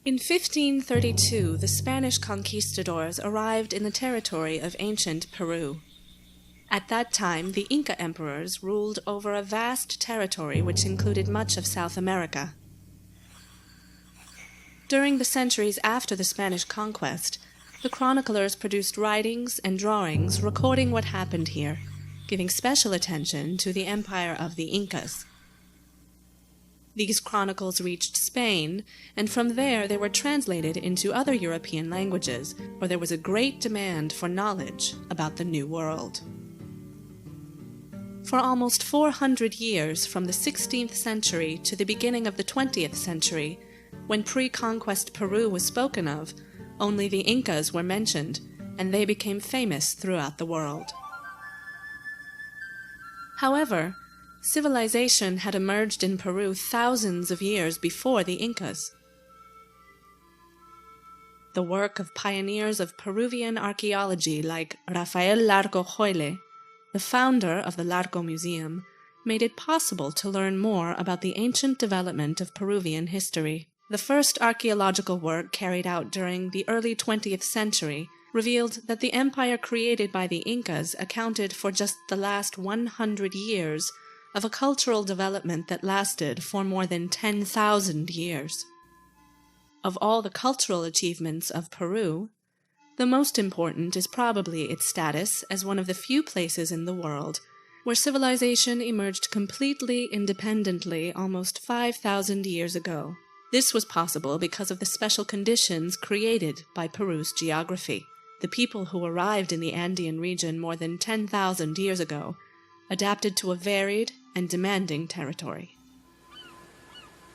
In 1532, the Spanish conquistadors arrived in the territory of ancient Peru. At that time, the Inca emperors ruled over a vast territory which included much of South America. During the centuries after the Spanish conquest, the chroniclers produced writings and drawings recording what happened here, giving special attention to the empire of the Incas. These chronicles reached Spain, and from there they were translated into other European languages, where there was a great demand for knowledge about the New World. For almost 400 years, from the 16th century to the beginning of the 20th century, when pre-conquest Peru was spoken of, only the Incas were mentioned, and they became famous throughout the world. However, civilization had emerged in Peru thousands of years before the Incas. The work of pioneers of Peruvian archaeology like Rafael Larco, the founder of the Larco Museum, made it possible to learn more about the ancient development of Peruvian history. The first archaeological work carried out during the early 20th century revealed that the empire created by the Incas accounted for just the last 100 years of a cultural development that lasted for more than 10,000 years. Of all the cultural achievements of Peru, the most important is probably its status as one of the few places in the world where civilization emerged completely independently almost 5,000 years ago. This was possible because of the special conditions created by Peru's geography. The people who arrived in the Andean region more than 10,000 years ago adapted to a varied and demanding territory.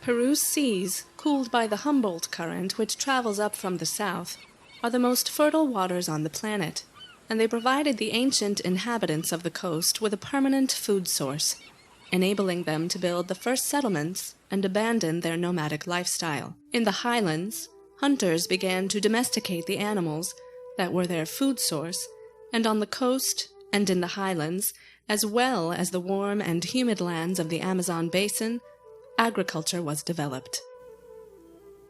Peru's seas, cooled by the Humboldt Current, which travels up from the south, are the most fertile waters on the planet, and they provided the ancient inhabitants of the coast with a permanent food source, enabling them to build the first settlements and abandon their nomadic lifestyle. In the highlands, hunters began to domesticate the animals that were their food source, and on the coast and in the highlands, as well as the warm and humid lands of the Amazon basin, agriculture was developed.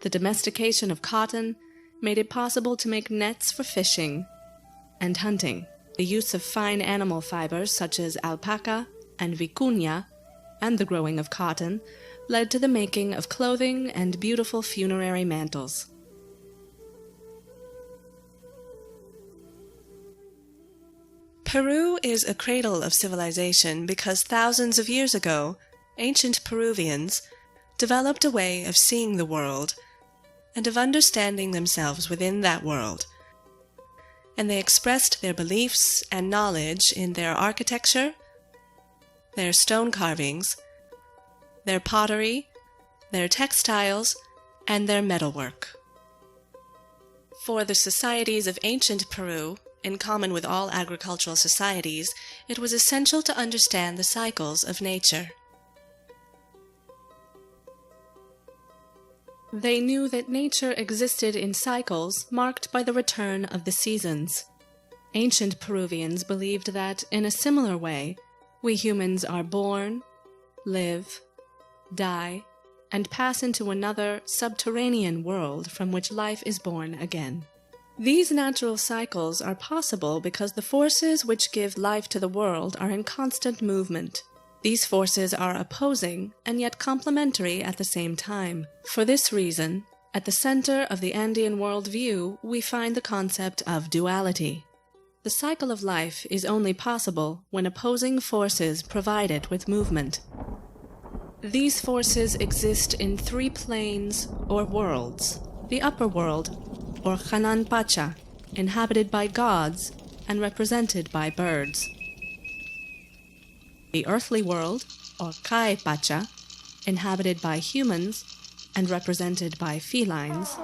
The domestication of cotton made it possible to make nets for fishing and hunting. The use of fine animal fibers such as alpaca and vicuña, and the growing of cotton, led to the making of clothing and beautiful funerary mantles. Peru is a cradle of civilization because thousands of years ago, ancient Peruvians developed a way of seeing the world and of understanding themselves within that world, and they expressed their beliefs and knowledge in their architecture, their stone carvings, their pottery, their textiles, and their metalwork. For the societies of ancient Peru, in common with all agricultural societies, it was essential to understand the cycles of nature. They knew that nature existed in cycles marked by the return of the seasons. Ancient Peruvians believed that, in a similar way, we humans are born, live, die, and pass into another subterranean world from which life is born again. These natural cycles are possible because the forces which give life to the world are in constant movement. These forces are opposing and yet complementary at the same time. For this reason, at the center of the Andean worldview, we find the concept of duality. The cycle of life is only possible when opposing forces provide it with movement. These forces exist in three planes or worlds. The upper world, or Hanan Pacha, inhabited by gods and represented by birds. The earthly world, or Kai Pacha, inhabited by humans and represented by felines.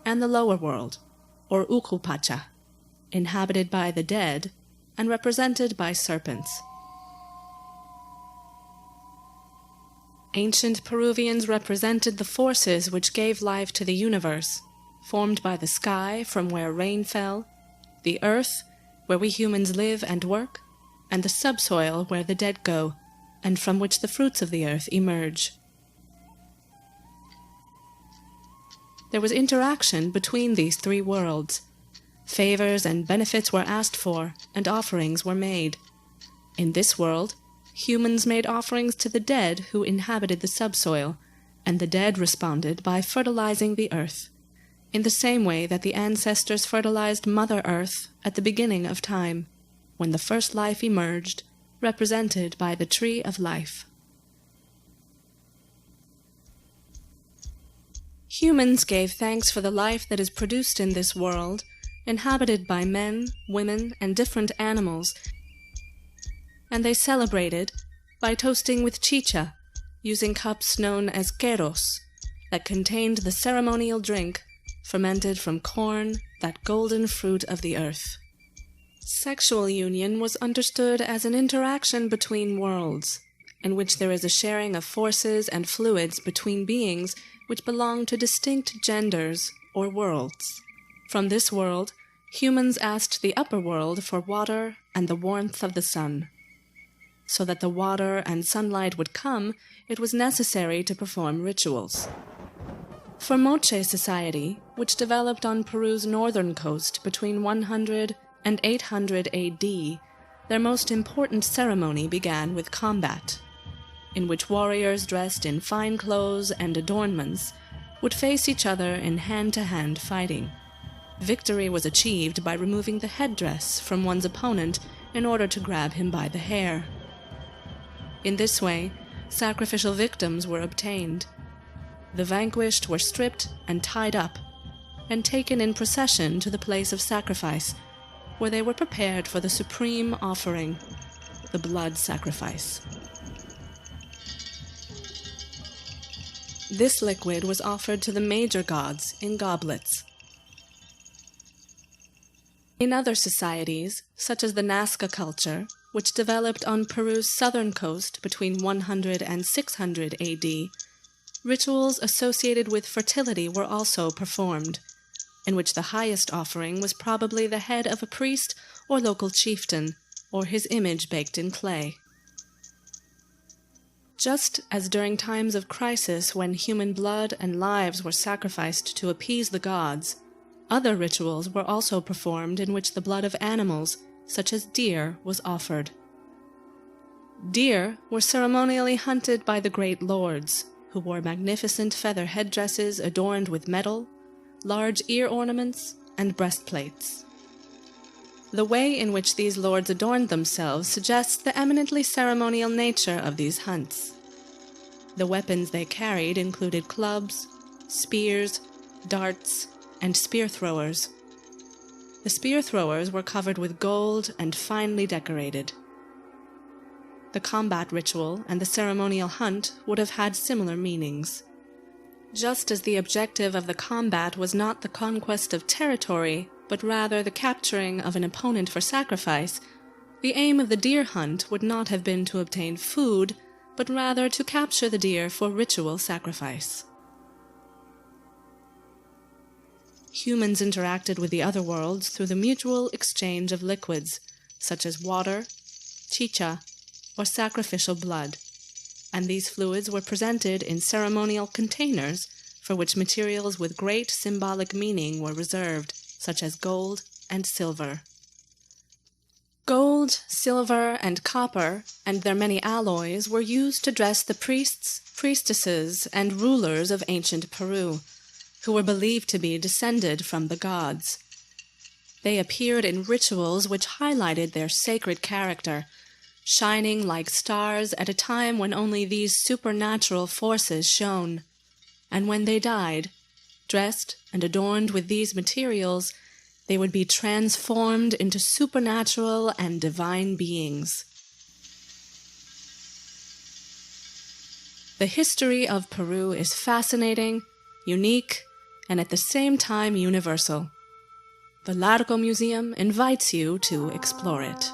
And the lower world, or Uku Pacha, inhabited by the dead and represented by serpents. Ancient Peruvians represented the forces which gave life to the universe, formed by the sky from where rain fell, the earth where we humans live and work, and the subsoil where the dead go, and from which the fruits of the earth emerge. there was interaction between these three worlds. Favors and benefits were asked for, and offerings were made. In this world, humans made offerings to the dead who inhabited the subsoil, and the dead responded by fertilizing the earth, in the same way that the ancestors fertilized Mother Earth at the beginning of time, when the first life emerged, represented by the tree of life. Humans gave thanks for the life that is produced in this world, inhabited by men, women, and different animals, and they celebrated by toasting with chicha, using cups known as queros, that contained the ceremonial drink fermented from corn, that golden fruit of the earth. Sexual union was understood as an interaction between worlds, in which there is a sharing of forces and fluids between beings which belong to distinct genders or worlds. From this world, humans asked the upper world for water and the warmth of the sun. So that the water and sunlight would come, it was necessary to perform rituals. For Moche society, which developed on Peru's northern coast between 100 and 800 AD, their most important ceremony began with combat, in which warriors dressed in fine clothes and adornments would face each other in hand-to-hand fighting. Victory was achieved by removing the headdress from one's opponent in order to grab him by the hair. In this way, sacrificial victims were obtained. The vanquished were stripped and tied up, and taken in procession to the place of sacrifice, where they were prepared for the supreme offering, the blood sacrifice. This liquid was offered to the major gods in goblets. In other societies, such as the Nazca culture, which developed on Peru's southern coast between 100 and 600 AD, rituals associated with fertility were also performed, in which the highest offering was probably the head of a priest or local chieftain, or his image baked in clay. Just as during times of crisis when human blood and lives were sacrificed to appease the gods, other rituals were also performed in which the blood of animals, such as deer, was offered. Deer were ceremonially hunted by the great lords, who wore magnificent feather headdresses adorned with metal, large ear ornaments, and breastplates. The way in which these lords adorned themselves suggests the eminently ceremonial nature of these hunts. The weapons they carried included clubs, spears, darts, and spear throwers. The spear throwers were covered with gold and finely decorated. The combat ritual and the ceremonial hunt would have had similar meanings. Just as the objective of the combat was not the conquest of territory, but rather the capturing of an opponent for sacrifice, the aim of the deer hunt would not have been to obtain food, but rather to capture the deer for ritual sacrifice. Humans interacted with the other worlds through the mutual exchange of liquids, such as water, chicha, or sacrificial blood, and these fluids were presented in ceremonial containers for which materials with great symbolic meaning were reserved, such as gold and silver. Gold, silver, and copper, and their many alloys, were used to dress the priests, priestesses, and rulers of ancient Peru, who were believed to be descended from the gods. They appeared in rituals which highlighted their sacred character, shining like stars at a time when only these supernatural forces shone. And when they died, dressed and adorned with these materials, they would be transformed into supernatural and divine beings. The history of Peru is fascinating, unique, and at the same time universal. The Larco Museum invites you to explore it.